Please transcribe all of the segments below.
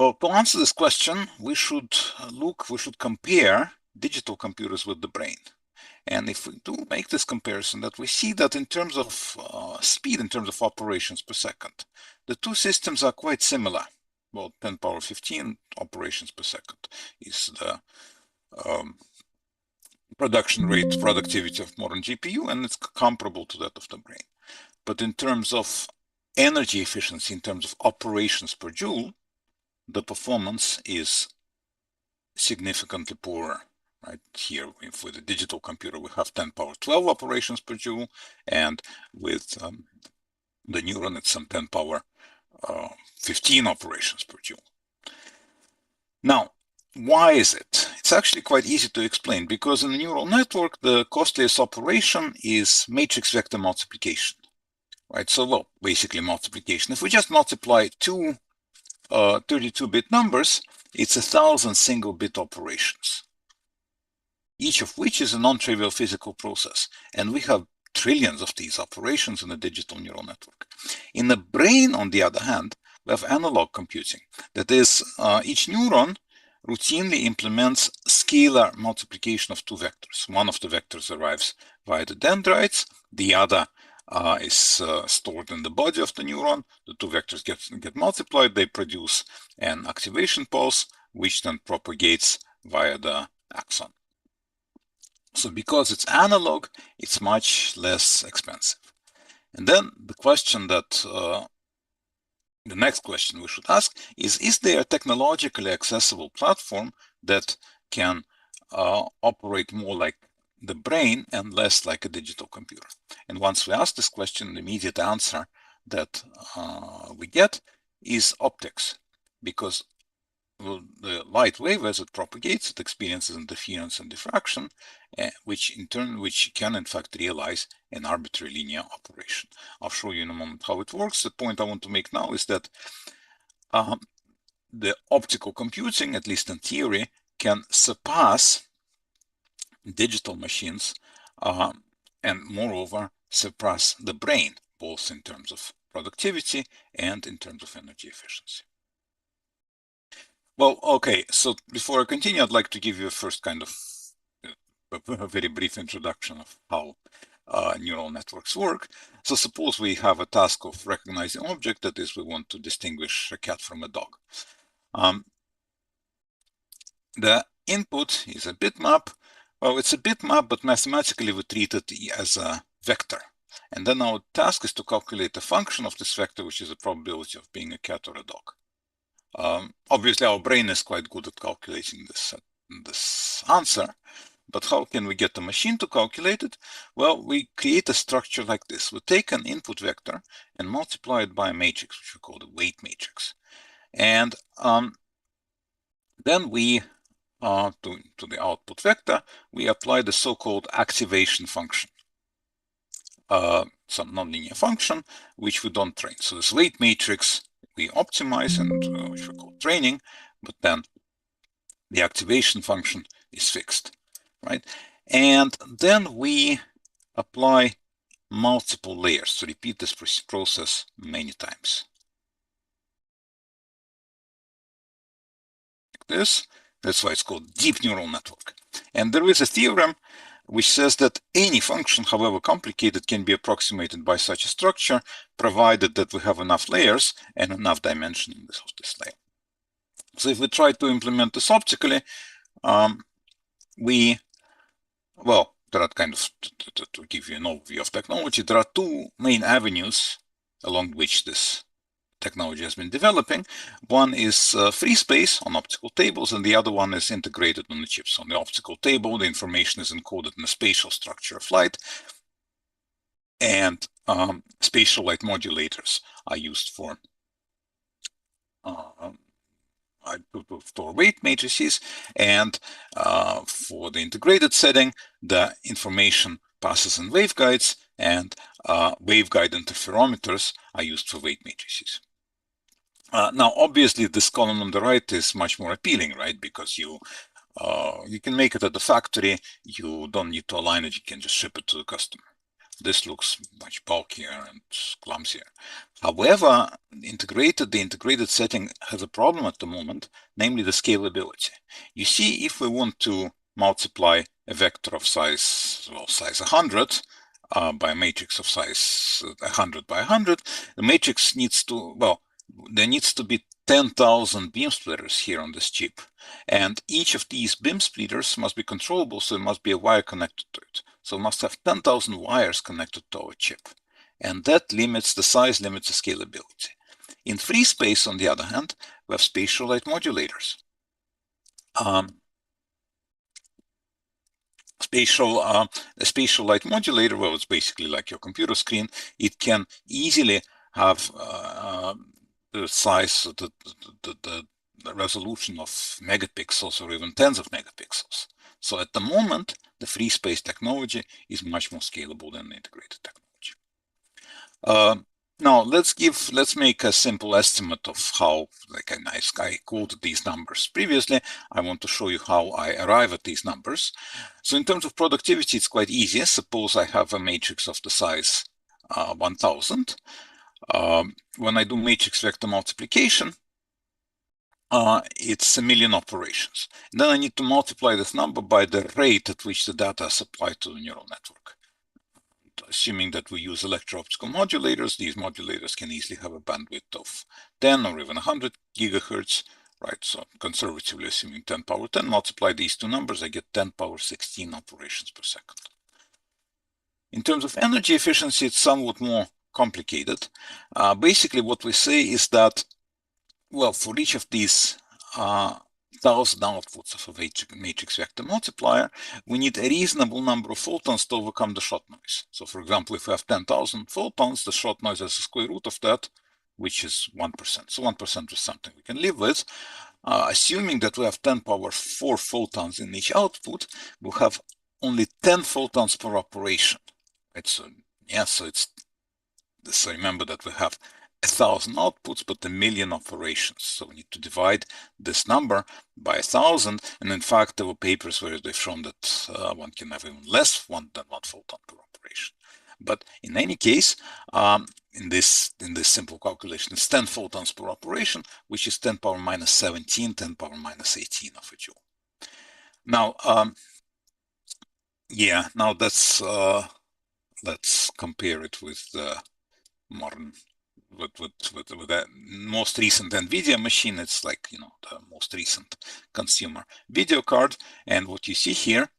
Well, to answer this question, we should compare digital computers with the brain. And if we do make this comparison, that we see that in terms of speed, in terms of operations per second, the two systems are quite similar. Well, 10 power 15 operations per second is the production rate, productivity of modern GPU, and it's comparable to that of the brain. But in terms of energy efficiency, in terms of operations per joule, the performance is significantly poorer. Right here, with a digital computer, we have 10 power 12 operations per joule, and with the neuron, it's some 10 power 15 operations per joule. Now, why is it? It's actually quite easy to explain, because in a neural network, the costliest operation is matrix vector multiplication. Right? So, well, basically multiplication. If we just multiply two 32-bit numbers, it's 1,000 single-bit operations, each of which is a non-trivial physical process. And we have trillions of these operations in a digital neural network. In the brain, on the other hand, we have analog computing. That is, each neuron routinely implements scalar multiplication of two vectors. One of the vectors arrives via the dendrites, the other is stored in the body of the neuron. The two vectors get multiplied, they produce an activation pulse, which then propagates via the axon. So because it's analog, it's much less expensive. And then the question that, the next question we should ask is there a technologically accessible platform that can operate more like the brain and less like a digital computer? And once we ask this question, the immediate answer that we get is optics, because the light wave, as it propagates, it experiences interference and diffraction, which can in fact realize an arbitrary linear operation. I'll show you in a moment how it works. The point I want to make now is that the optical computing, at least in theory, can surpass digital machines and moreover surpass the brain, both in terms of productivity and in terms of energy efficiency. Well, okay, so before I continue, I'd like to give you a first kind of a very brief introduction of how neural networks work. So suppose we have a task of recognizing an object, that is, we want to distinguish a cat from a dog. The input is a bitmap. Well, it's a bitmap, but mathematically we treat it as a vector. And then our task is to calculate a function of this vector, which is the probability of being a cat or a dog. Obviously, our brain is quite good at calculating this answer, but how can we get the machine to calculate it? Well, we create a structure like this. We take an input vector and multiply it by a matrix, which we call the weight matrix. And then we, to the output vector, we apply the so-called activation function, some nonlinear function, which we don't train. So this weight matrix we optimize, and which we call training, but then the activation function is fixed, right? And then we apply multiple layers to repeat this process many times. Like this. That's why it's called deep neural network. And there is a theorem which says that any function, however complicated, can be approximated by such a structure, provided that we have enough layers and enough dimensioning of this layer. So if we try to implement this optically, well, there are kind of, to give you an overview of technology, there are two main avenues along which this technology has been developing. One is free space on optical tables, and the other one is integrated on the chips. On the optical table, the information is encoded in the spatial structure of light, and spatial light modulators are used for to store weight matrices, and for the integrated setting, the information passes in waveguides, and waveguide interferometers are used for weight matrices. Now, obviously, this column on the right is much more appealing, right? Because you can make it at the factory. You don't need to align it. You can just ship it to the customer. this looks much bulkier and clumsier. However, the integrated setting has a problem at the moment, namely the scalability. You see, if we want to multiply a vector of size 100 by a matrix of size 100 by 100, the matrix needs to, well, there needs to be 10,000 beam splitters here on this chip. And each of these beam splitters must be controllable, so there must be a wire connected to it. So we must have 10,000 wires connected to our chip. And that limits the size, limits the scalability. In free space, on the other hand, we have spatial light modulators. A spatial light modulator, well, it's basically like your computer screen. It can easily have the size, the resolution of megapixels or even tens of megapixels. So at the moment, the free space technology is much more scalable than the integrated technology. Now let's make a simple estimate of how, like I quoted these numbers previously. I want to show you how I arrive at these numbers. So in terms of productivity, it's quite easy. Suppose I have a matrix of the size 1000. When I do matrix vector multiplication, it's 1,000,000 operations. And then I need to multiply this number by the rate at which the data is applied to the neural network. Assuming that we use electro-optical modulators, these modulators can easily have a bandwidth of 10 or even 100 gigahertz, right? So conservatively assuming 10 power 10, multiply these two numbers, I get 10 power 16 operations per second. In terms of energy efficiency, it's somewhat more complicated. Basically, what we say is that, well, for each of these 1,000 outputs of a matrix vector multiplier, we need a reasonable number of photons to overcome the shot noise. So for example, if we have 10,000 photons, the shot noise is the square root of that, which is 1%. So 1% is something we can live with. Assuming that we have 10 power 4 photons in each output, we'll have only 10 photons per operation. Right? So yeah, so remember that we have 1,000 outputs, but 1,000,000 operations. So we need to divide this number by 1,000. And in fact, there were papers where they've shown that one can have even less than 1 photon per operation. But in any case, in this simple calculation, it's 10 photons per operation, which is 10 power minus 17, 10 power minus 18 of a joule. Now, yeah, now let's compare it with the modern, with the most recent NVIDIA machine. It's like, you know, the most recent consumer video card. And what you see here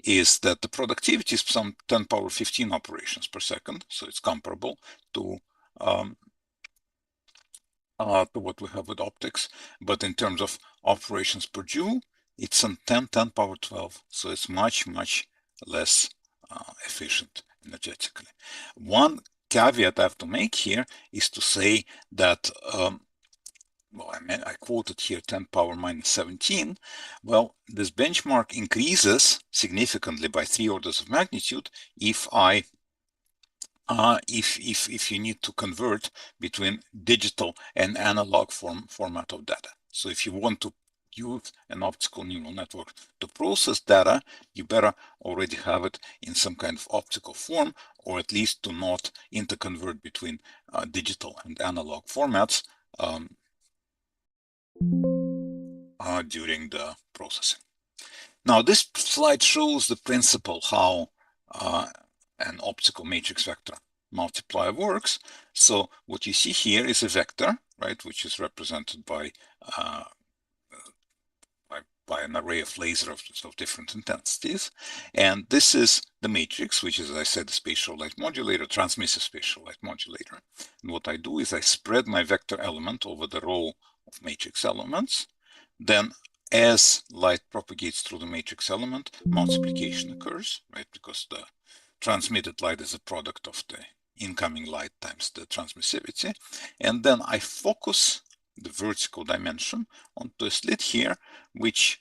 is that the productivity is some 10 power 15 operations per second. So it's comparable to what we have with optics. But in terms of operations per joule, it's on 10 power 12. So it's much, much less efficient energetically. One caveat I have to make here is to say that, well, I quoted here 10 power minus 17. Well, this benchmark increases significantly by 3 orders of magnitude if if you need to convert between digital and analog format of data. So if you want to use an optical neural network to process data, you better already have it in some kind of optical form, or at least to not interconvert between digital and analog formats during the processing. Now, this slide shows the principle how an optical matrix vector multiplier works. So what you see here is a vector, right, which is represented by an array of lasers of different intensities. And this is the matrix, which is, as I said, the spatial light modulator, transmissive spatial light modulator. And what I do is I spread my vector element over the row of matrix elements. Then as light propagates through the matrix element, multiplication occurs, right? Because the transmitted light is a product of the incoming light times the transmissivity. And then I focus the vertical dimension onto a slit here, which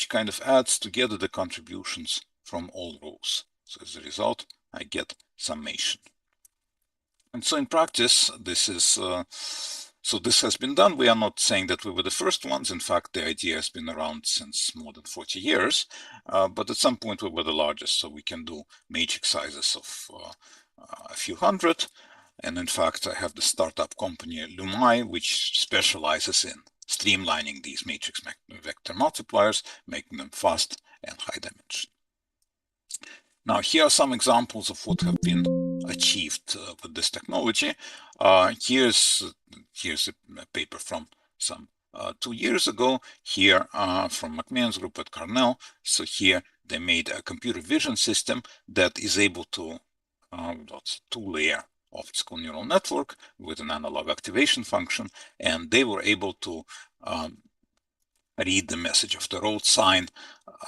kind of adds together the contributions from all rows. So as a result, I get summation. And so in practice, this is So this has been done. We are not saying that we were the first ones. In fact, the idea has been around since more than 40 years. But at some point we were the largest, so we can do matrix sizes of a few hundred. And in fact, I have the startup company Lumai, which specializes in streamlining these matrix vector multipliers, making them fast and high dimension. Now, here are some examples of what have been achieved with this technology. Here's a paper from some 2 years ago, here from McMahon's group at Cornell. So here they made a computer vision system that is able to, that's a 2-layer optical neural network with an analog activation function, and they were able to read the message of the road sign,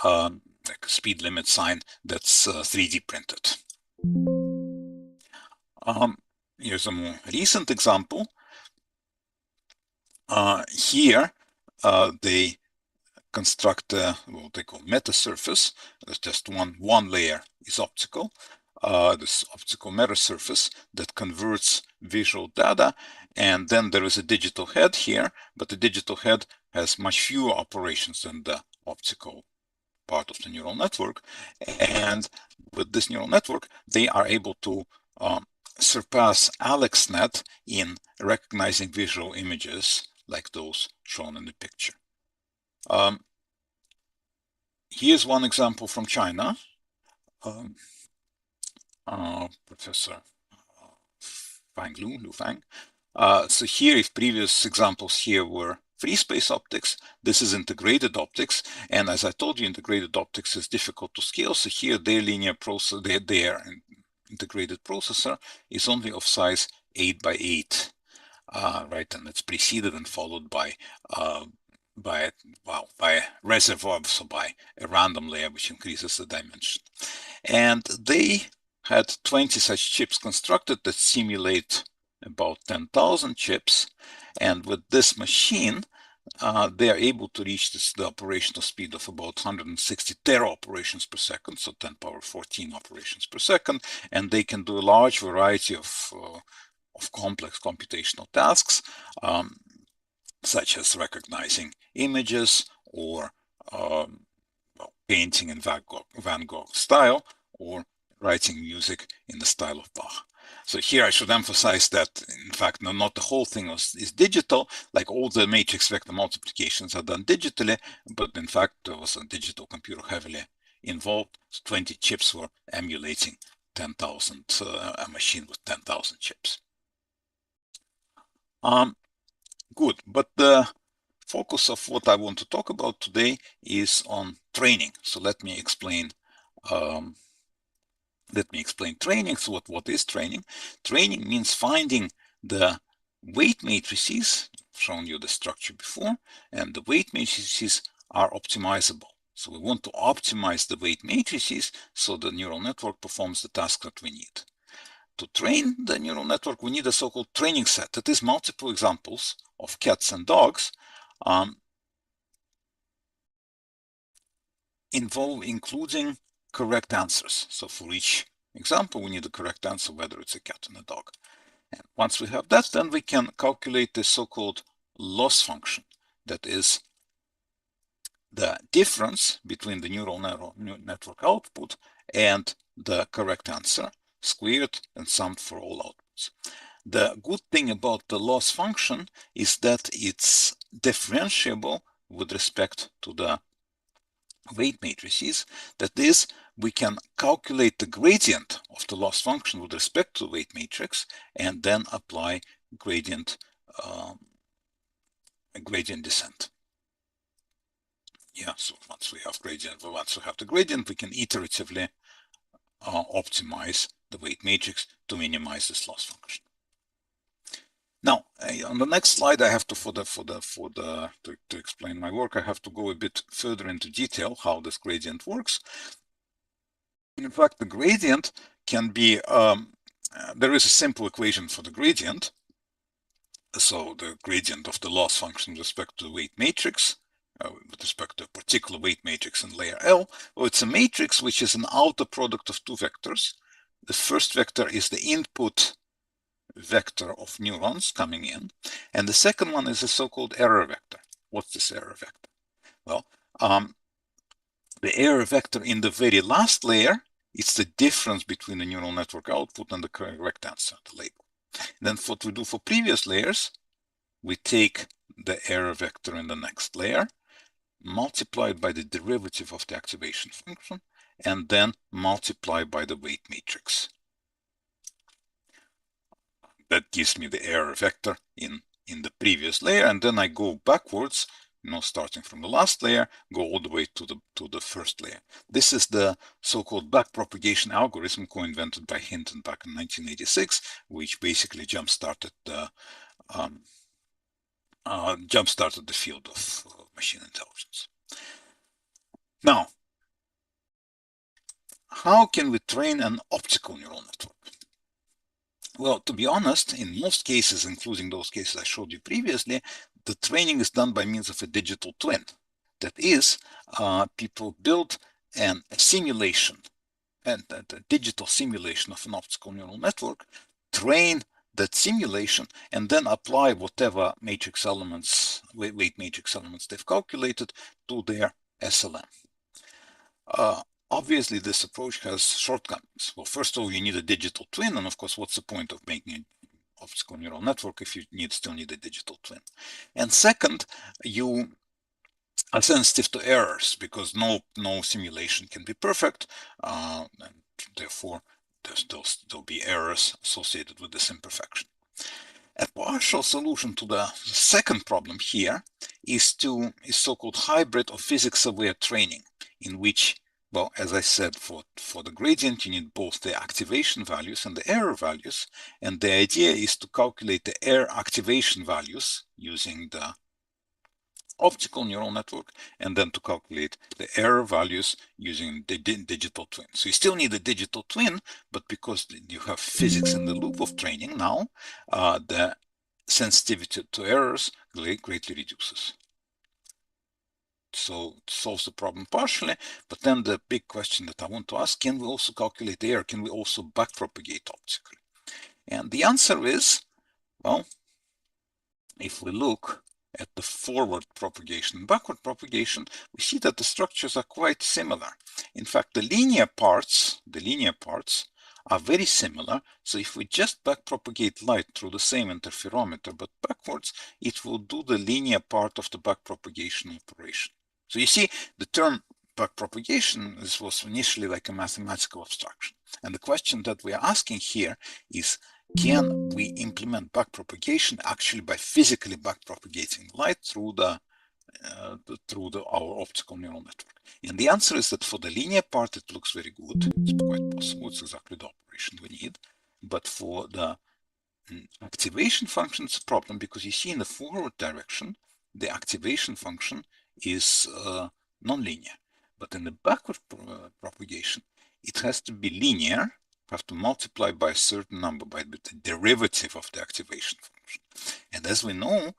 like a speed limit sign that's 3D printed. Here's a more recent example. Here they construct what they call meta surface. There's just one layer is optical. This optical meta surface that converts visual data, and then there is a digital head here, but the digital head has much fewer operations than the optical part of the neural network. And with this neural network, they are able to surpass AlexNet in recognizing visual images like those shown in the picture. Here's one example from China. Professor Lu Fang. So here, if previous examples here were free space optics, this is integrated optics. And as I told you, integrated optics is difficult to scale. So here their linear process, their integrated processor is only of size 8 by 8, right? And it's preceded and followed by a reservoir, so by a random layer which increases the dimension. And they had 20 such chips constructed that simulate about 10,000 chips. And with this machine, they are able to reach the operational speed of about 160 tera operations per second, so 10 power 14 operations per second, and they can do a large variety of complex computational tasks, such as recognizing images or painting in Van Gogh style, or writing music in the style of Bach. So here I should emphasize that, in fact, not the whole thing is digital, like all the matrix vector multiplications are done digitally, but in fact, there was a digital computer heavily involved. So 20 chips were emulating 10,000, a machine with 10,000 chips. Good, but the focus of what I want to talk about today is on training. So let me explain training. So what is training? Training means finding the weight matrices. I've shown you the structure before, and the weight matrices are optimizable. So we want to optimize the weight matrices so the neural network performs the task that we need. To train the neural network, we need a so-called training set. That is multiple examples of cats and dogs, including correct answers. So for each example, we need a correct answer, whether it's a cat and a dog. And once we have that, then we can calculate the so-called loss function. That is the difference between the neural network output and the correct answer, squared and summed for all outputs. The good thing about the loss function is that it's differentiable with respect to the weight matrices. That is, we can calculate the gradient of the loss function with respect to the weight matrix and then apply gradient descent. Yeah, so once we have the gradient, we can iteratively optimize the weight matrix to minimize this loss function. Now, on the next slide, I have to to explain my work, I have to go a bit further into detail how this gradient works. In fact, the gradient can be there is a simple equation for the gradient. So the gradient of the loss function with respect to the weight matrix, with respect to a particular weight matrix in layer L, well, it's a matrix which is an outer product of two vectors. The first vector is the input vector of neurons coming in, and the second one is a so-called error vector. What's this error vector? Well, the error vector in the very last layer, it's the difference between the neural network output and the correct answer, the label. Then what we do for previous layers, we take the error vector in the next layer, multiply it by the derivative of the activation function, and then multiply by the weight matrix. That gives me the error vector in the previous layer, and then I go backwards, starting from the last layer, go all the way to the first layer. This is the so-called backpropagation algorithm co-invented by Hinton back in 1986, which basically jump-started the field of machine intelligence. Now, how can we train an optical neural network? Well, to be honest, in most cases, including those cases I showed you previously, the training is done by means of a digital twin. That is, people build a simulation, and a digital simulation of an optical neural network, train that simulation, and then apply whatever matrix elements, weight matrix elements they've calculated to their SLM. Obviously, this approach has shortcomings. Well, first of all, you need a digital twin, and of course, what's the point of making an optical neural network if you still need a digital twin? And second, you are sensitive to errors because no simulation can be perfect, and therefore there'll be errors associated with this imperfection. A partial solution to the second problem here is so-called hybrid or physics-aware training, in which, well, as I said, for the gradient, you need both the activation values and the error values. And the idea is to calculate the error activation values using the optical neural network, and then to calculate the error values using the digital twin. So you still need a digital twin, but because you have physics in the loop of training now, the sensitivity to errors greatly reduces. So it solves the problem partially, but then the big question that I want to ask, can we also calculate the error? Can we also backpropagate optically? And the answer is, well, if we look at the forward propagation and backward propagation, we see that the structures are quite similar. In fact, the linear parts are very similar. So if we just backpropagate light through the same interferometer, but backwards, it will do the linear part of the backpropagation operation. So you see, the term backpropagation, this was initially like a mathematical abstraction. And the question that we are asking here is, can we implement backpropagation actually by physically backpropagating light through our optical neural network? And the answer is that for the linear part, it looks very good. It's quite possible. It's exactly the operation we need. But for the activation function, it's a problem because you see in the forward direction, the activation function is nonlinear. But in the backward propagation, it has to be linear. Have to multiply by a certain number by the derivative of the activation function. And as we know,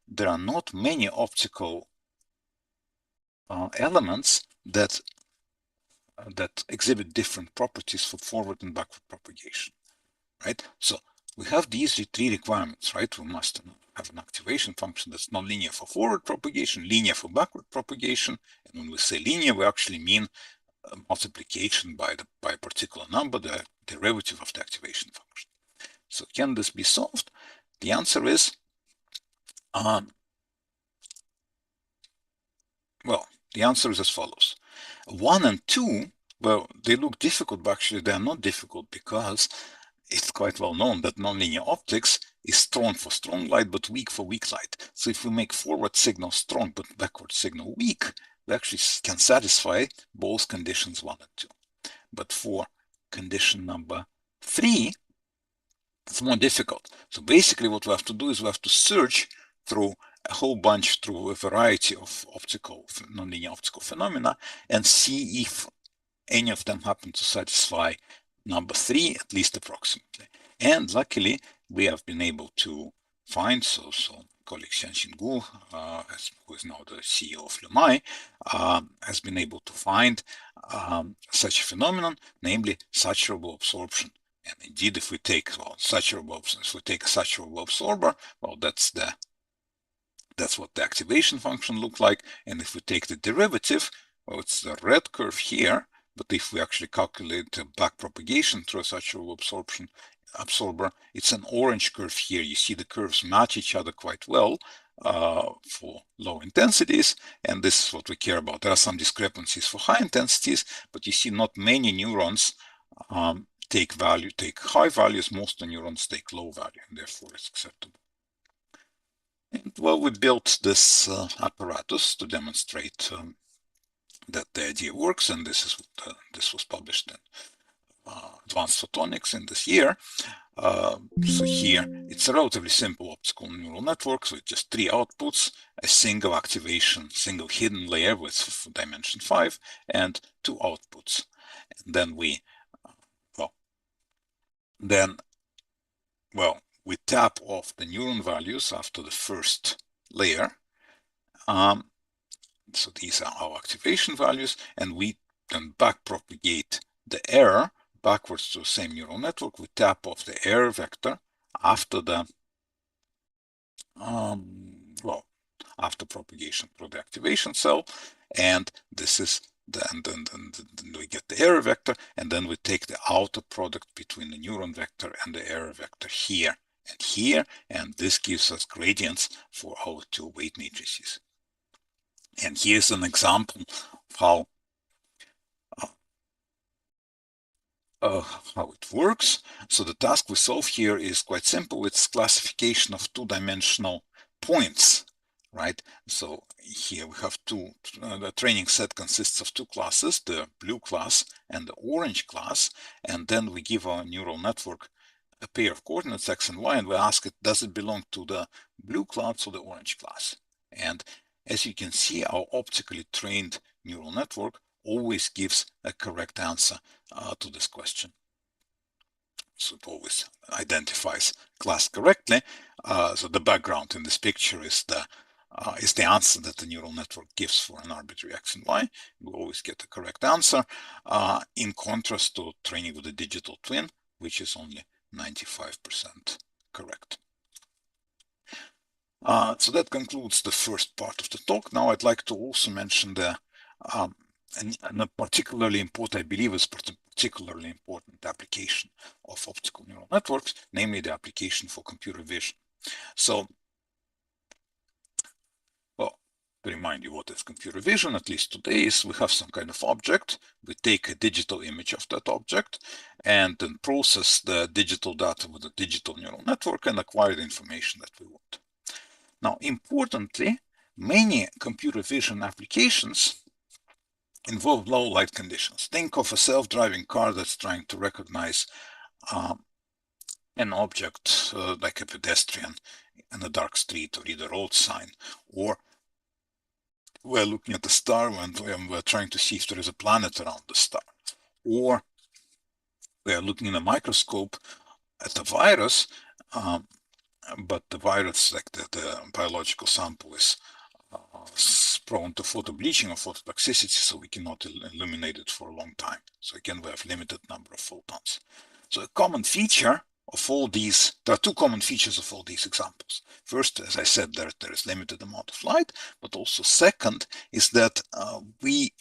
there are not many optical elements that exhibit different properties for forward and backward propagation, right? So we have these three requirements, right? We must have an activation function that's nonlinear for forward propagation, linear for backward propagation, and when we say linear, we actually mean multiplication by a particular number, the derivative of the activation function. So can this be solved? The answer is, well, the answer is as follows. 1 and 2, well, they look difficult, but actually they are not difficult because it's quite well known that nonlinear optics is strong for strong light, but weak for weak light. So if we make forward signal strong, but backward signal weak, we actually can satisfy both conditions 1 and 2. But for condition number 3, it's more difficult. So basically what we have to do is we have to search through a whole bunch, through a variety of nonlinear optical phenomena, and see if any of them happen to satisfy number 3, at least approximately. And luckily, we have been able to find, so colleague Xianxin Gu, who is now the CEO of Lumai, has been able to find such a phenomenon, namely saturable absorption And indeed, if we take such a Lvov absorber, well, that's what the activation function looks like. And if we take the derivative, well, it's the red curve here. But if we actually calculate the back propagation through such a absorber, it's an orange curve here. You see the curves match each other quite well for low intensities, and this is what we care about. There are some discrepancies for high intensities, but you see not many neurons take high values. Most of the neurons take low value, and therefore it's acceptable. And well, we built this apparatus to demonstrate that the idea works, and this was published in Advanced Photonics in this year. So here it's a relatively simple optical neural network with just 3 outputs, a single activation, single hidden layer with dimension 5, and 2 outputs. And then we tap off the neuron values after the first layer. So these are our activation values, and we then backpropagate the error backwards to the same neural network. We tap off the error vector after the after propagation through the activation cell, and this is then we get the error vector, and then we take the outer product between the neuron vector and the error vector here and here, and this gives us gradients for our 2 weight matrices. And here's an example of how it works. So the task we solve here is quite simple. It's classification of 2-dimensional points, right? So here we have the training set consists of 2 classes, the blue class and the orange class, and then we give our neural network a pair of coordinates x and y, and we ask it, does it belong to the blue class or the orange class? And as you can see, our optically trained neural network always gives a correct answer to this question. So it always identifies class correctly. So the background in this picture is the answer that the neural network gives for an arbitrary x and y. We always get the correct answer, in contrast to training with a digital twin, which is only 95% correct. So that concludes the first part of the talk. Now I'd like to also mention the and a particularly important, I believe, is particularly important application of optical neural networks, namely the application for computer vision. So, well, to remind you what is computer vision, at least today, is we have some kind of object. We take a digital image of that object and then process the digital data with a digital neural network and acquire the information that we want. Now, importantly, many computer vision applications involve low light conditions. Think of a self-driving car that's trying to recognize an object like a pedestrian in a dark street or read a road sign, or we're looking at the star and we're trying to see if there is a planet around the star, or we're looking in a microscope at a virus, but the virus, like the biological sample, is prone to photobleaching or phototoxicity, so we cannot illuminate it for a long time. So again, we have limited number of photons. So a common feature of all these, there are 2 common features of all these examples. First, as I said, there is limited amount of light, but also second is that we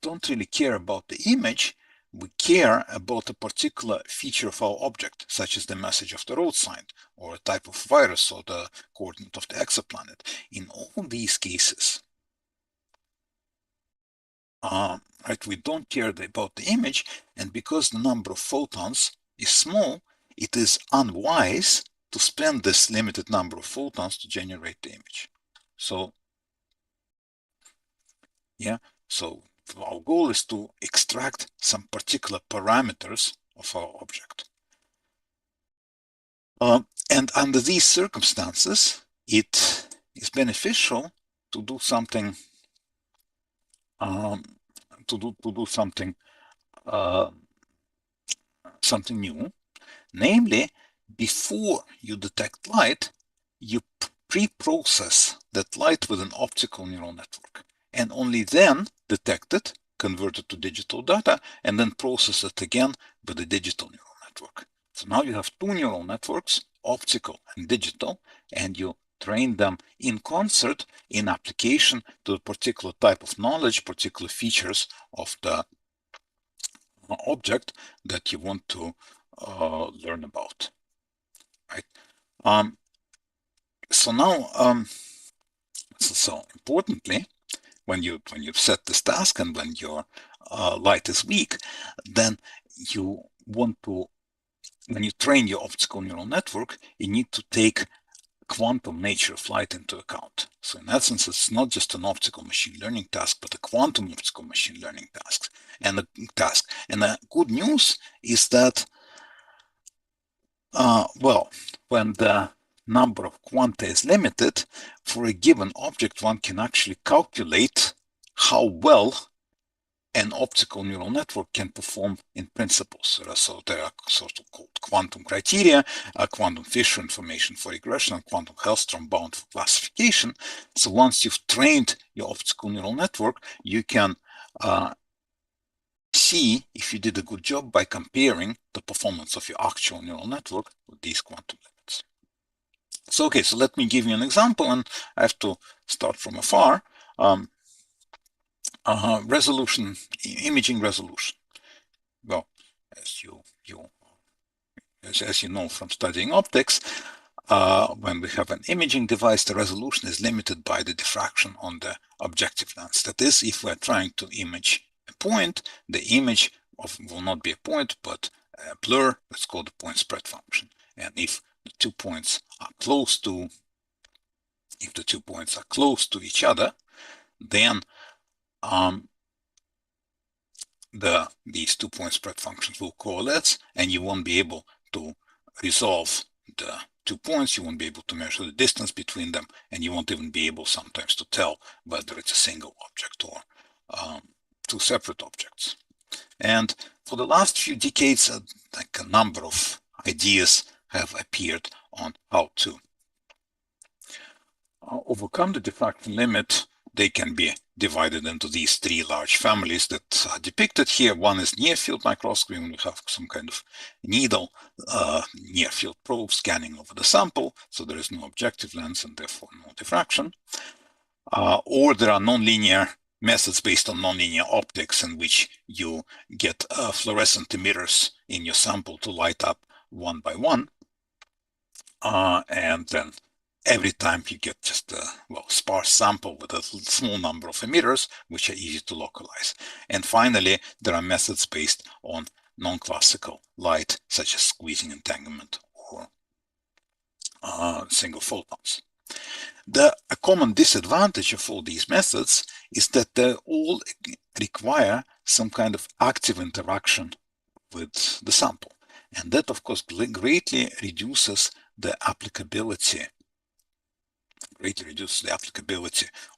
don't really care about the image. We care about a particular feature of our object, such as the message of the road sign, or a type of virus, or the coordinate of the exoplanet. In all these cases, right, we don't care about the image, and because the number of photons is small, it is unwise to spend this limited number of photons to generate the image. So, yeah, so our goal is to extract some particular parameters of our object. And under these circumstances, it is beneficial to do something something new, namely, before you detect light, you pre-process that light with an optical neural network, and only then detect it, convert it to digital data, and then process it again with a digital neural network. So now you have two neural networks, optical and digital, and you train them in concert in application to a particular type of knowledge, particular features of the object that you want to learn about, right? So now, so importantly, when you set this task and when your light is weak, then you want to, when you train your optical neural network, you need to take quantum nature of light into account. So in essence, it's not just an optical machine learning task, but a quantum optical machine learning task. And the good news is that, well, when the number of quanta is limited, for a given object, one can actually calculate how well an optical neural network can perform in principles. So there are sort of called quantum criteria, quantum Fisher information for regression, and quantum Hellstrom bound for classification. So once you've trained your optical neural network, you can see if you did a good job by comparing the performance of your actual neural network with these quantum limits. So, okay, so let me give you an example, and I have to start from afar. Resolution, imaging resolution. Well, as you know from studying optics, when we have an imaging device, the resolution is limited by the diffraction on the objective lens. That is, if we're trying to image a point, the image will not be a point, but a blur. That's called the point spread function. And if the 2 points are close to, each other, then these 2 point spread functions will coalesce, and you won't be able to resolve the 2 points. You won't be able to measure the distance between them, and you won't even be able sometimes to tell whether it's a single object or two separate objects. And for the last few decades, like a number of ideas have appeared on how to overcome the diffraction limit. They can be divided into these three large families that are depicted here. One is near field microscopy, when we have some kind of needle near field probe scanning over the sample, so there is no objective lens and therefore no diffraction. Or there are nonlinear methods based on nonlinear optics, in which you get fluorescent emitters in your sample to light up one by one, and then every time you get just a sparse sample with a small number of emitters, which are easy to localize. And finally, there are methods based on non-classical light, such as squeezing entanglement or single photons. A common disadvantage of all these methods is that they all require some kind of active interaction with the sample. And that, of course, greatly reduces the applicability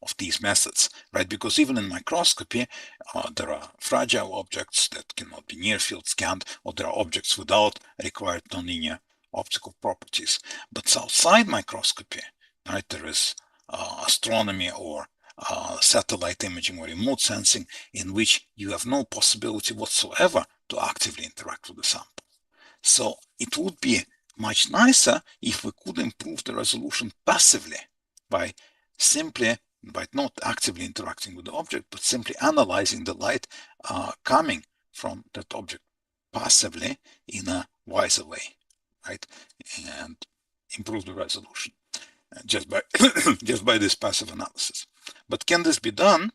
of these methods, right? Because even in microscopy, there are fragile objects that cannot be near field scanned, or there are objects without required nonlinear optical properties. But outside microscopy, right, there is astronomy or satellite imaging or remote sensing, in which you have no possibility whatsoever to actively interact with the sample. So it would be much nicer if we could improve the resolution passively by not actively interacting with the object, but simply analyzing the light coming from that object passively in a wiser way, right? And improve the resolution just by this passive analysis. But can this be done?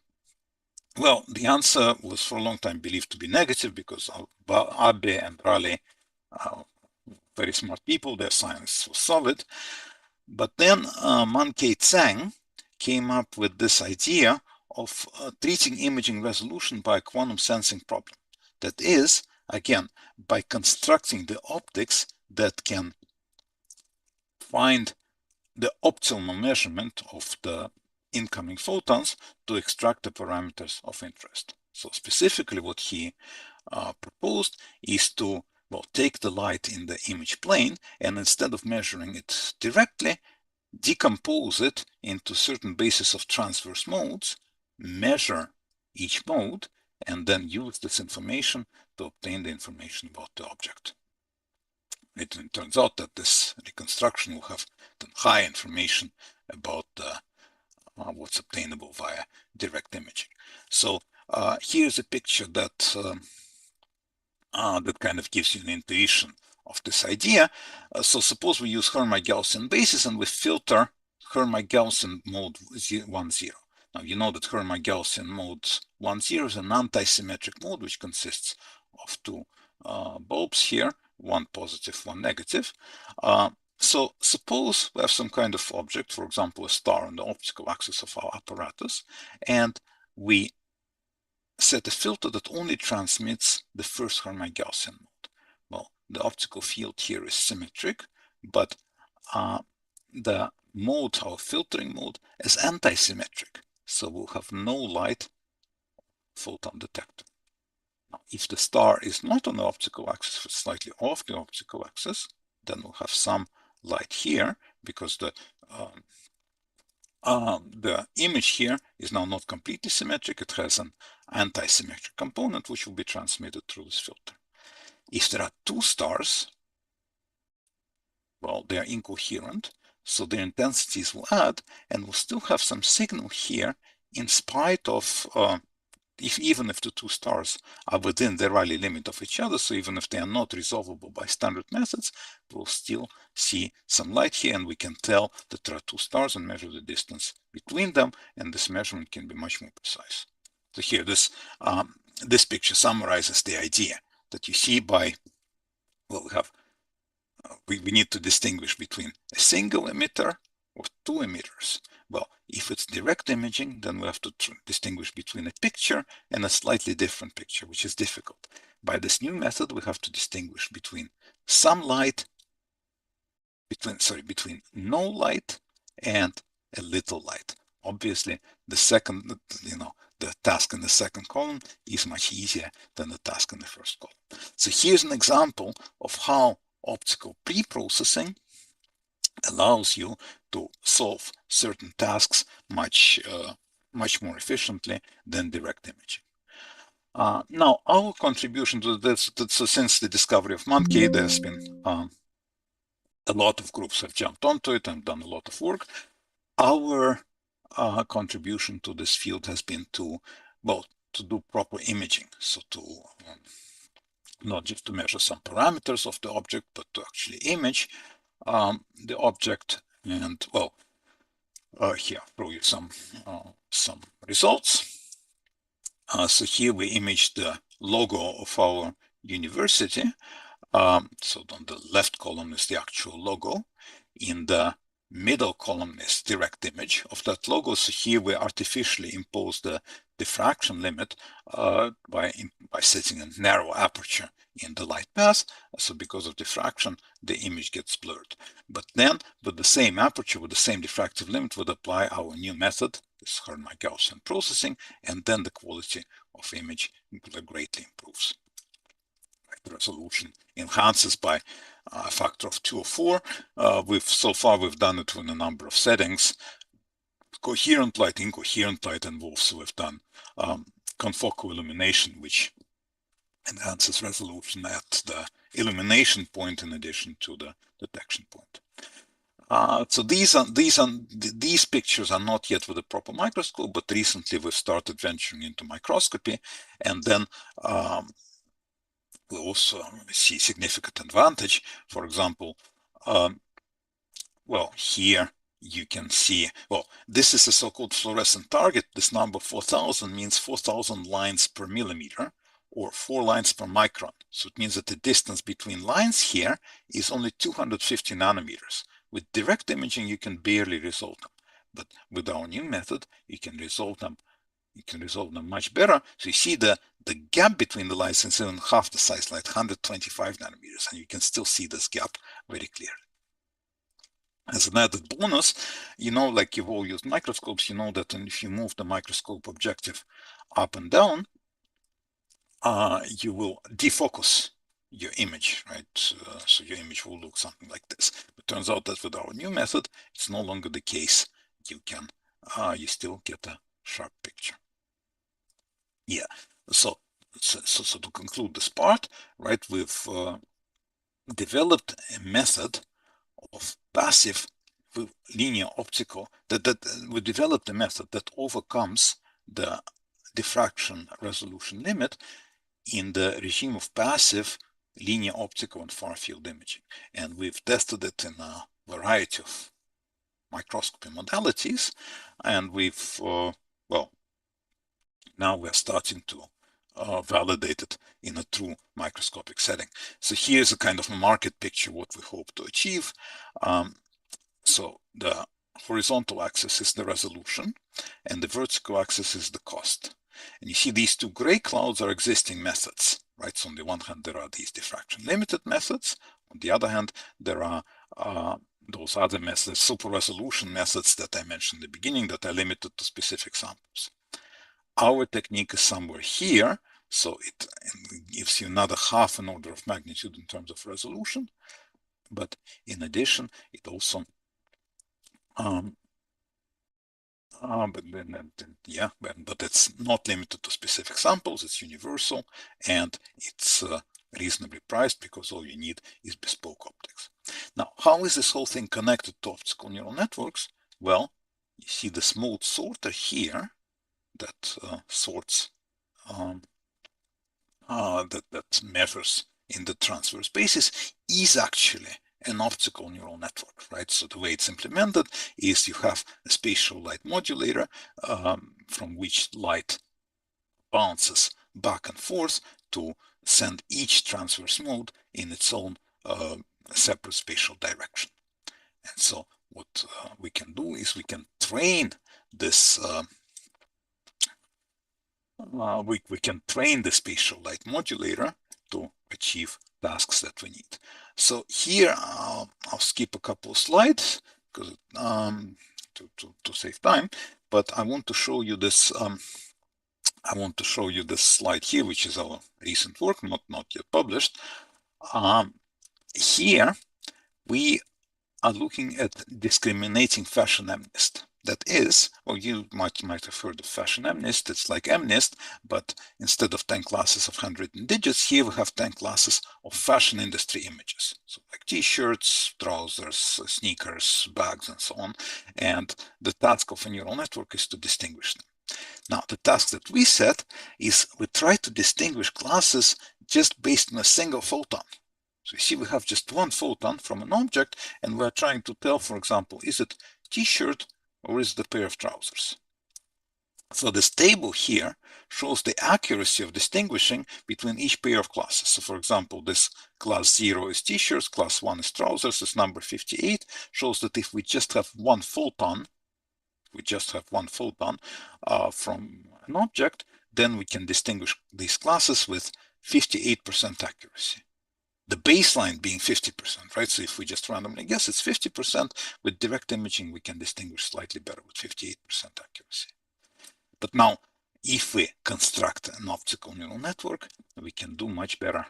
Well, the answer was for a long time believed to be negative, because Abe and Raleigh, very smart people, their science was solid. But then Man-Kei Tsang came up with this idea of treating imaging resolution by a quantum sensing problem. That is, again, by constructing the optics that can find the optimal measurement of the incoming photons to extract the parameters of interest. So specifically what he proposed is to take the light in the image plane, and instead of measuring it directly, decompose it into certain basis of transverse modes, measure each mode, and then use this information to obtain the information about the object. It turns out that this reconstruction will have high information about what's obtainable via direct imaging. So here's a picture that that kind of gives you an intuition of this idea. So suppose we use Hermite-Gaussian basis and we filter Hermite-Gaussian mode 1, 0. Now you know that Hermite-Gaussian mode 1, 0 is an anti-symmetric mode which consists of two bulbs here, one positive, one negative. So suppose we have some kind of object, for example, a star on the optical axis of our apparatus, and we set a filter that only transmits the first Hermite-Gaussian mode. Well, the optical field here is symmetric, but the mode, our filtering mode, is anti-symmetric. So we'll have no light photon detector. Now, if the star is not on the optical axis, but slightly off the optical axis, then we'll have some light here because the image here is now not completely symmetric. It has an anti-symmetric component which will be transmitted through this filter. If there are two stars, well, they are incoherent, so their intensities will add, and we'll still have some signal here in spite of, even if the two stars are within the Rayleigh limit of each other, so even if they are not resolvable by standard methods, we'll still see some light here, and we can tell that there are two stars and measure the distance between them, and this measurement can be much more precise. So here, this picture summarizes the idea that you see by, well, we need to distinguish between a single emitter or two emitters. Well, if it's direct imaging, then we have to distinguish between a picture and a slightly different picture, which is difficult. By this new method, we have to distinguish between some light, between no light and a little light. Obviously, the second, the task in the second column is much easier than the task in the first column. So here's an example of how optical pre-processing allows you to solve certain tasks much more efficiently than direct imaging. Now, our contribution to this, so since the discovery of Monkey, there's been a lot of groups have jumped onto it and done a lot of work. Our contribution to this field has been to do proper imaging, so to not just to measure some parameters of the object, but to actually image the object. And well, here I'll show you some results. So here we imaged the logo of our university. So on the left column is the actual logo. In the middle column is direct image of that logo. So here we artificially impose the diffraction limit by setting a narrow aperture in the light path. So because of diffraction, the image gets blurred. But then with the same aperture, with the same diffractive limit, would apply our new method, this Hermite-Gaussian processing, and then the quality of image greatly improves. The resolution enhances by a factor of 2 or 4. So far we've done it with a number of settings. Coherent light, incoherent light involves, so we've done confocal illumination, which enhances resolution at the illumination point in addition to the detection point. So these pictures are not yet with a proper microscope, but recently we've started venturing into microscopy, and then we also see significant advantage. For example, well, here you can see, well, this is a so-called fluorescent target. This number 4,000 means 4,000 lines per millimeter, or 4 lines per micron. So it means that the distance between lines here is only 250 nanometers. With direct imaging, you can barely resolve them. But with our new method, you can resolve them. You can resolve them much better. So you see the gap between the lines is even half the size, like 125 nanometers, and you can still see this gap very clearly. As an added bonus, like you've all used microscopes, you know that if you move the microscope objective up and down, you will defocus your image, right? So your image will look something like this. It turns out that with our new method, it's no longer the case. You still get a sharp picture. Yeah. So to conclude this part, right, we've developed a method of passive linear optical we developed a method that overcomes the diffraction resolution limit in the regime of passive linear optical and far field imaging. And we've tested it in a variety of microscopy modalities, and we've well, now we're starting to validate it in a true microscopic setting. So here's a kind of a market picture what we hope to achieve. So the horizontal axis is the resolution and the vertical axis is the cost. And you see these two gray clouds are existing methods, right? So on the one hand, there are these diffraction limited methods. On the other hand, there are those other methods, super resolution methods that I mentioned in the beginning that are limited to specific samples. Our technique is somewhere here, so it gives you another half an order of magnitude in terms of resolution. But in addition, it also but it's not limited to specific samples, it's universal, and it's reasonably priced because all you need is bespoke optics. Now, how is this whole thing connected to optical neural networks? Well, you see the smooth sorter here that sorts, that measures in the transverse basis is actually an optical neural network, right? So the way it's implemented is you have a spatial light modulator from which light bounces back and forth to send each transverse mode in its own separate spatial direction. And so what we can do is we can train this we can train the spatial light modulator to achieve tasks that we need. So here I'll skip a couple of slides because to save time, but I want to show you this. I want to show you this slide here, which is our recent work, not yet published. Here we are looking at discriminating fashion MNIST. That is, well, you might have heard of fashion MNIST. It's like MNIST, but instead of 10 classes of handwritten digits, here we have 10 classes of fashion industry images. So like t-shirts, trousers, sneakers, bags, and so on. And the task of a neural network is to distinguish them. Now, the task that we set is we try to distinguish classes just based on a single photon. So you see, we have just one photon from an object, and we're trying to tell, for example, is it t-shirt or is it a pair of trousers? So this table here shows the accuracy of distinguishing between each pair of classes. So for example, this class 0 is t-shirts, class 1 is trousers, this number 58 shows that if we just have one photon, from an object, then we can distinguish these classes with 58% accuracy. The baseline being 50%, right? So if we just randomly guess, it's 50%. With direct imaging, we can distinguish slightly better with 58% accuracy. But now, if we construct an optical neural network, we can do much better.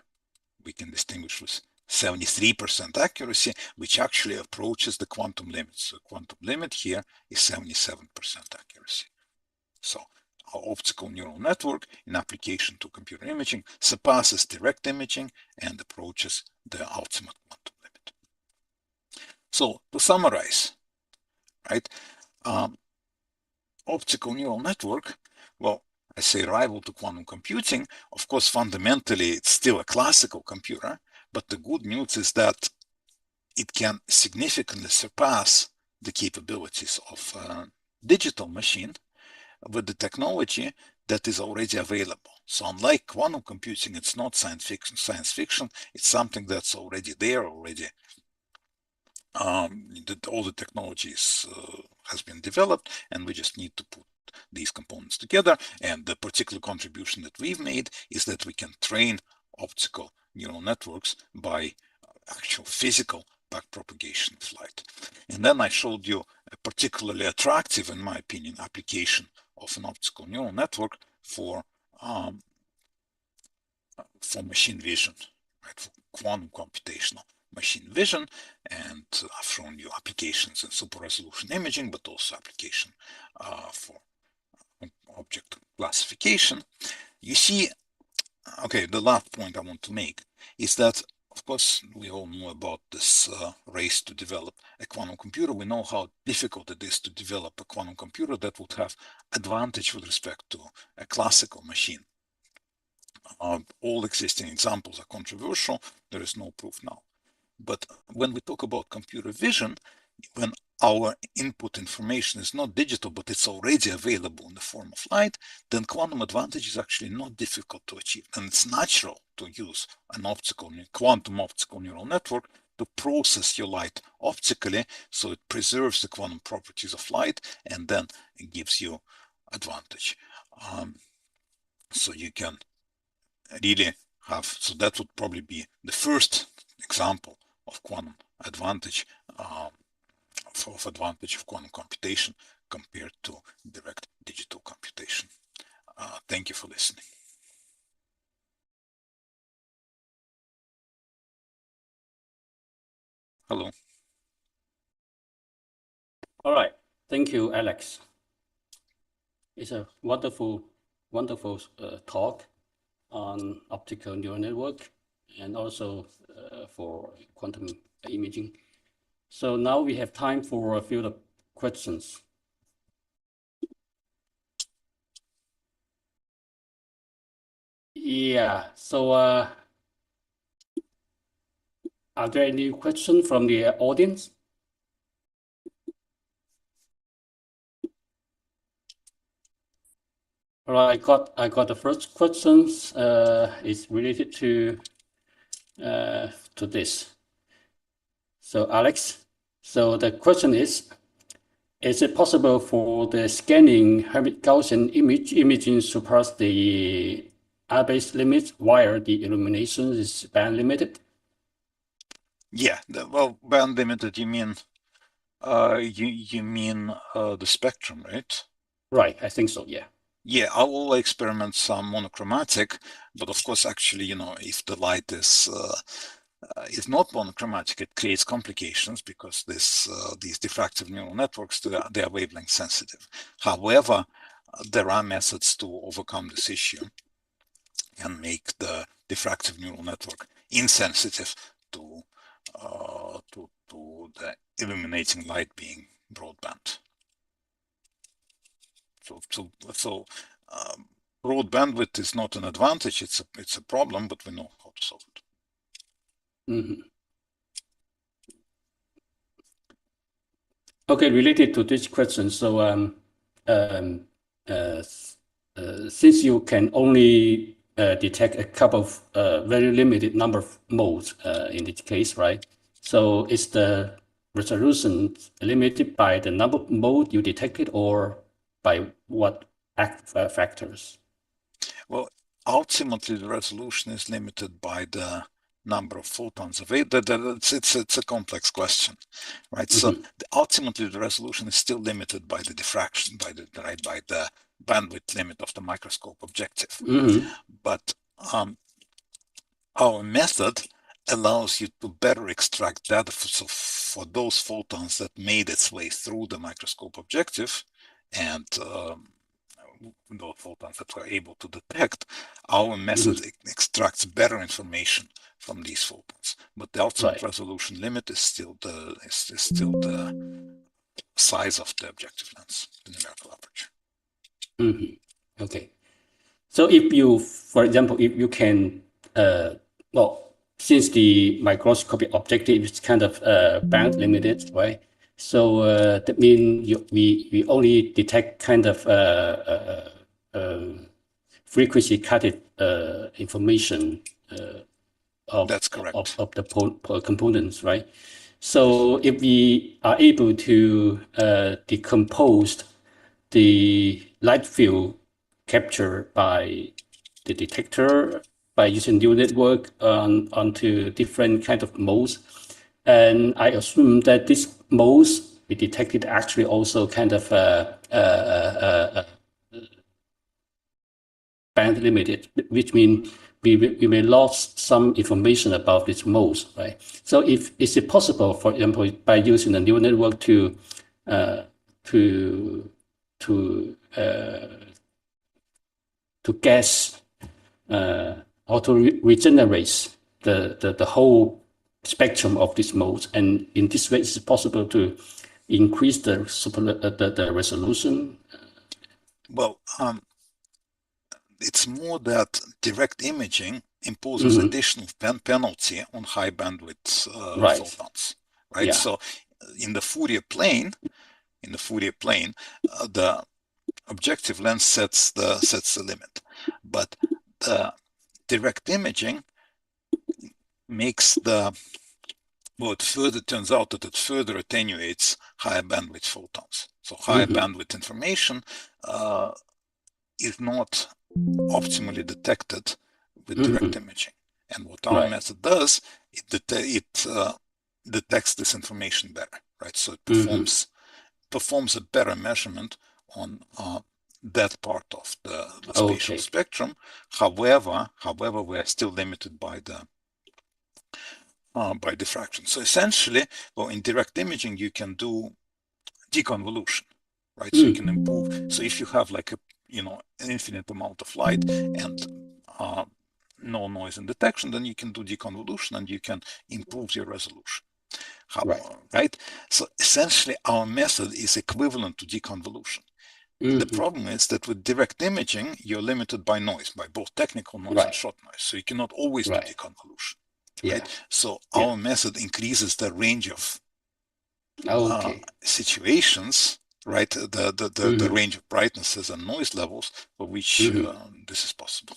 We can distinguish with 73% accuracy, which actually approaches the quantum limit. So quantum limit here is 77% accuracy. So our optical neural network in application to computer imaging surpasses direct imaging and approaches the ultimate quantum limit. So to summarize, right, optical neural network, well, I say rival to quantum computing. Of course, fundamentally, it's still a classical computer, but the good news is that it can significantly surpass the capabilities of a digital machine with the technology that is already available. So unlike quantum computing, it's not science fiction, it's something that's already there, all the technologies has been developed, and we just need to put these components together. And the particular contribution that we've made is that we can train optical neural networks by actual physical backpropagation of light. And then I showed you a particularly attractive, in my opinion, application of an optical neural network for machine vision, right? For quantum computational machine vision. And I've shown you applications in super resolution imaging, but also application for object classification. You see, okay, the last point I want to make is that of course, we all know about this race to develop a quantum computer. We know how difficult it is to develop a quantum computer that would have advantage with respect to a classical machine. All existing examples are controversial. There is no proof now. But when we talk about computer vision, when our input information is not digital, but it's already available in the form of light, then quantum advantage is actually not difficult to achieve. And it's natural to use an quantum optical neural network to process your light optically, so it preserves the quantum properties of light and then it gives you advantage. So you can really have, so that would probably be the first example of quantum advantage, of advantage of quantum computation compared to direct digital computation. Thank you for listening. Hello. All right. Thank you, Alex. It's a wonderful talk on optical neural network and also for quantum imaging. So now we have time for a few questions. Yeah, so are there any questions from the audience? All right, I got the first questions. Is related to this. So Alex, so the question is it possible for the scanning Hermit-Gaussian imaging surpass the R-base limit while the illumination is band limited? Yeah, well, band limited, you mean you mean the spectrum, right? Right, I think so, yeah. Yeah, all experiments are monochromatic, but of course, actually, if the light is not monochromatic, it creates complications because these diffractive neural networks, they are wavelength sensitive. However, there are methods to overcome this issue and make the diffractive neural network insensitive to the illuminating light being broadband. So broad bandwidth is not an advantage; it's a problem, but we know how to solve it. Mm-hmm. Okay, related to this question, so since you can only detect a couple of very limited number of modes in this case, right? So is the resolution limited by the number of mode you detected or by what factors? Well, ultimately, the resolution is limited by the number of photons available. It's a complex question, right? Mm-hmm. So ultimately, the resolution is still limited by the diffraction, by the bandwidth limit of the microscope objective. Mm-hmm. But our method allows you to better extract data for those photons that made its way through the microscope objective, and those photons that we're able to detect, our method extracts better information from these photons. But the ultimate resolution limit is still the size of the objective lens, the numerical aperture. Mm-hmm. Okay. So if you, for example, if you can, well, since the microscopic objective is kind of band limited, right? So that means we only detect kind of frequency cutted information That's correct. of the components, right? So if we are able to decompose the light field captured by the detector by using neural network onto different kind of modes. And I assume that these modes we detected actually also kind of band limited, which means we may lost some information about these modes, right? So is it possible, for example, by using a neural network to guess or to regenerate the whole spectrum of these modes, and in this way, it's possible to increase the resolution. Well, it's more that direct imaging imposes additional penalty on high bandwidth Right. photons, right? Yeah. So in the Fourier plane, the objective lens sets the limit, but the direct imaging makes it further turns out that it further attenuates higher bandwidth photons. So higher bandwidth information is not optimally detected with direct imaging. And what our Right. method does, it detects this information better, right? So it performs a better measurement on that part of the spatial Okay. spectrum. However, we are still limited by diffraction. So essentially, well, in direct imaging, you can do deconvolution, right? So you can improve. So if you have like an infinite amount of light and no noise in detection, then you can do deconvolution and you can improve your resolution. Right? So essentially, our method is equivalent to deconvolution. The problem is that with direct imaging, you're limited by noise, by both technical noise and short noise. So you cannot always do deconvolution. Right? So our method increases the range of situations, right? The range of brightnesses and noise levels for which this is possible.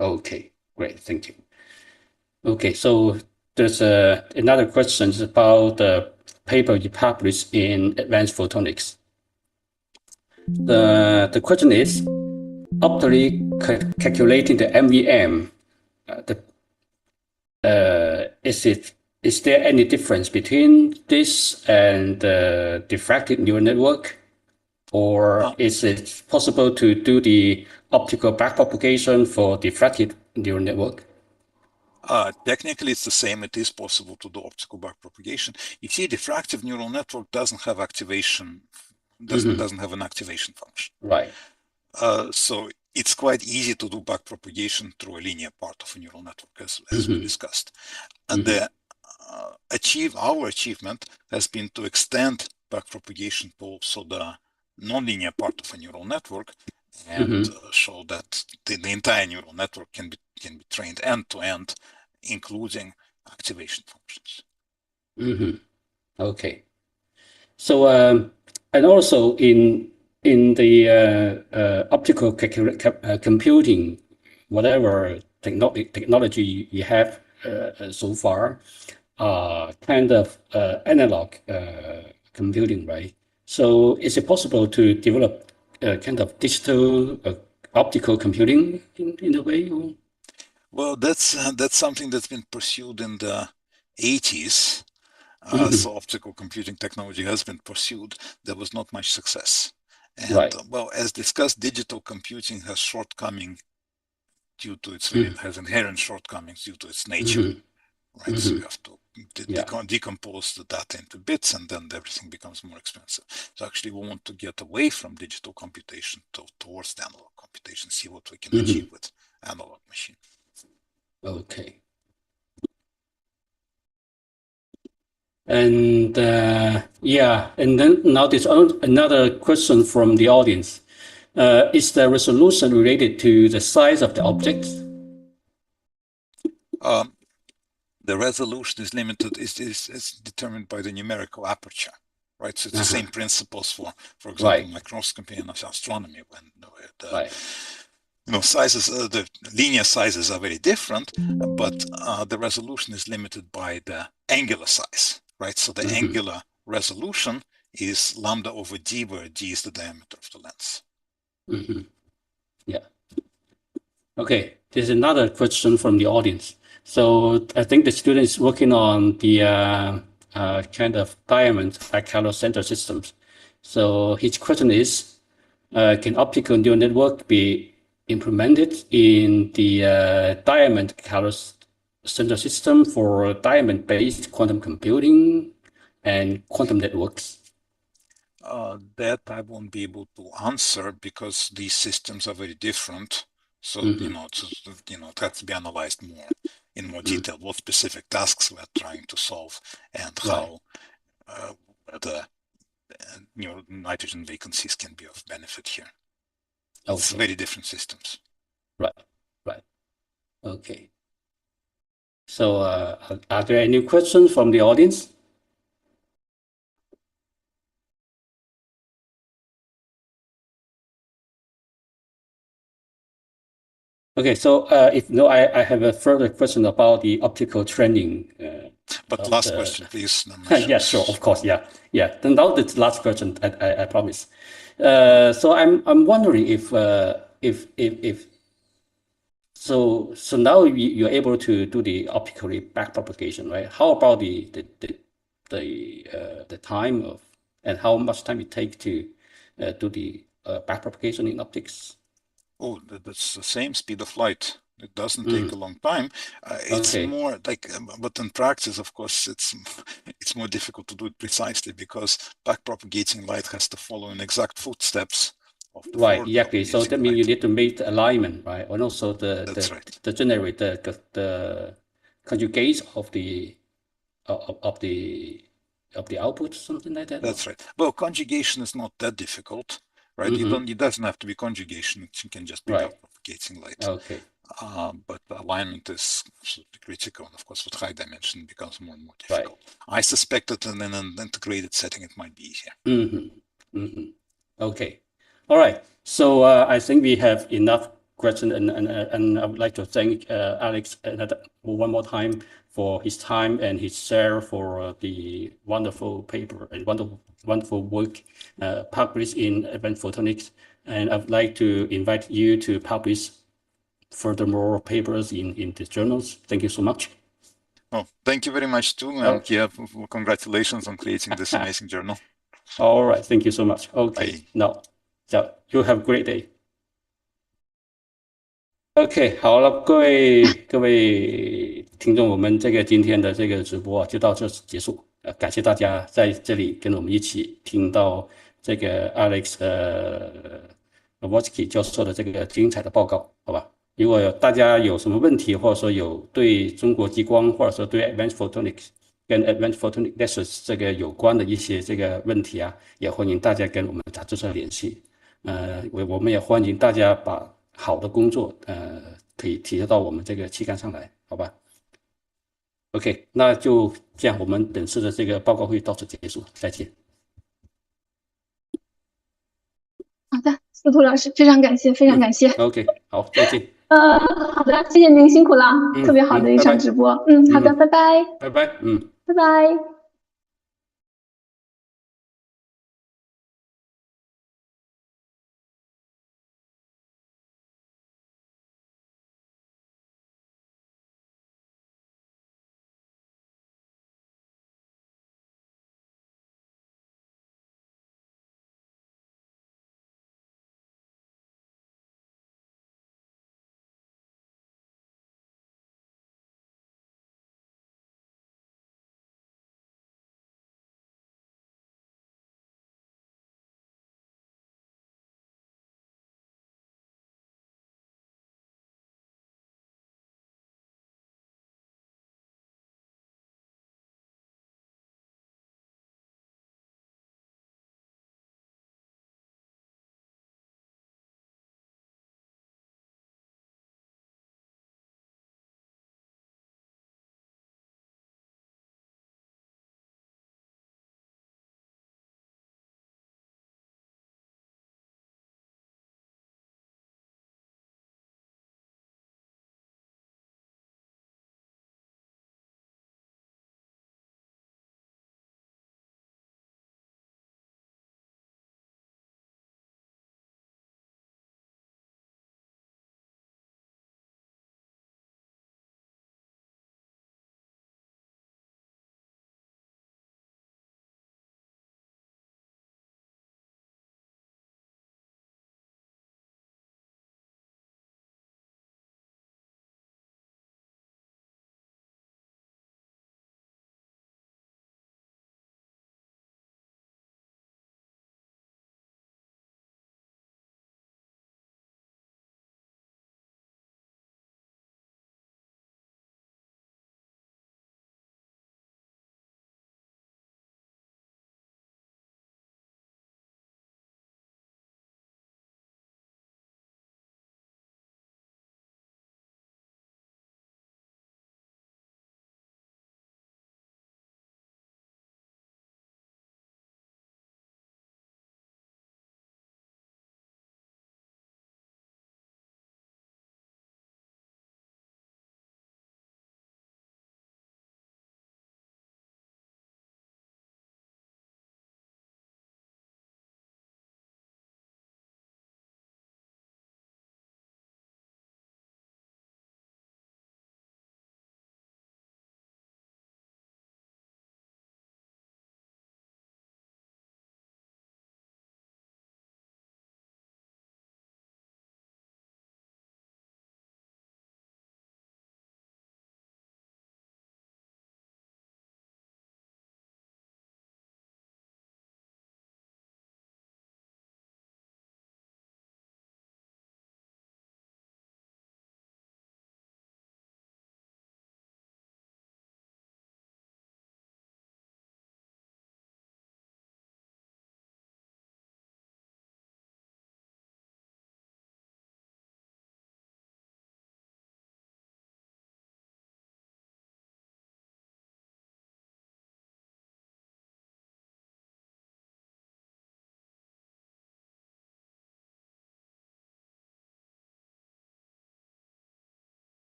Okay, great, thank you. Okay, so there's another question about the paper you published in Advanced Photonics. The question is, optically calculating the MVM, is there any difference between this and the diffracted neural network? Or is it possible to do the optical backpropagation for diffracted neural network? Technically, it's the same. It is possible to do optical backpropagation. You see, diffractive neural network doesn't have activation, doesn't have an activation function. Right. So it's quite easy to do backpropagation through a linear part of a neural network, as we discussed. And our achievement has been to extend backpropagation to also the nonlinear part of a neural network and show that the entire neural network can be trained end to end, including activation functions. Okay. So and also in the optical computing, whatever technology you have so far, kind of analog computing, right? So is it possible to develop kind of digital optical computing in a way? Or? Well, that's something that's been pursued in the 80s. So optical computing technology has been pursued. There was not much success. And well, as discussed, digital computing has shortcoming due to its has inherent shortcomings due to its nature. Right, so you have to decompose the data into bits, and then everything becomes more expensive. So actually, we want to get away from digital computation towards the analog computation, see what we can achieve with analog machine. Okay. And and then now there's another question from the audience. Is the resolution related to the size of the object? The resolution is limited, is determined by the numerical aperture, right? So it's the same principles for example, microscopy and astronomy, when sizes, the linear sizes are very different, but the resolution is limited by the angular size, right? So the angular resolution is lambda over d, where d is the diameter of the lens. Yeah. Okay, there's another question from the audience. So I think the student is working on the kind of diamond center systems. So his question is, can optical neural network be implemented in the diamond center system for diamond-based quantum computing and quantum networks? That I won't be able to answer because these systems are very different So, it has to be analyzed in more detail, what specific tasks we're trying to solve and Right. how the nitrogen vacancies can be of benefit here. It's Okay. very different systems. Right. Right. Okay. So, are there any questions from the audience? Okay, so if no, I have a further question about the optical training But of last the. question, please. Yeah, sure, of course, yeah, yeah. Then now the last question, I promise. So I'm wondering if so now you're able to do the optically back propagation, right? How about the time of and how much time it takes to do the back propagation in optics? Oh, that's the same speed of light. It doesn't take a Mm, long time. It's okay, more like, but in practice, of course, it's more difficult to do it precisely because backpropagating light has to follow in exact footsteps of the right, forward exactly. So propagating that means you light. need to make the alignment, right? And also the That's right. generate the conjugate of the output, something like that. Or? That's right. Well, conjugation is not that difficult, right? Mm-hmm. It doesn't have to be conjugation. It can just be Right. backpropagating light. Okay. But alignment is absolutely critical, and of course, with high dimension, it becomes more and more Right. difficult. I suspect that in an integrated setting, it might be easier. Mm-hmm. Mm-hmm. Okay. All right. So I think we have enough questions, and I would like to thank Alex one more time for his time and his share for the wonderful paper and wonderful work published in Advanced Photonics. And I'd like to invite you to publish furthermore papers in the journals. Thank you so much. Well, thank you very much too, and Oh, yeah, congratulations on creating this amazing journal. all right. Thank you so much. Okay. Bye. Now, so you have a great day. OK，好了，各位听众，我们今天的这个直播就到这结束。感谢大家在这里跟我们一起听到这个 Alex Lvovsky 教授的这个精彩的报告，好吧？如果大家有什么问题，或者说有对中国激光，或者说对 Advanced Photonics 跟 Advanced Photonic Lasers 这个有关的一些这个问题啊，也欢迎大家跟我们杂志社联系。我们也欢迎大家把好的工作可以提交到我们这个期刊上来，好吧？OK，那就这样，我们本次的这个报告会到此结束，再见。好的，司徒老师，非常感谢，非常感谢。OK，好，再见。好的，谢谢您辛苦了，特别好的一拜拜。场直播。好的，拜拜，拜拜。拜拜。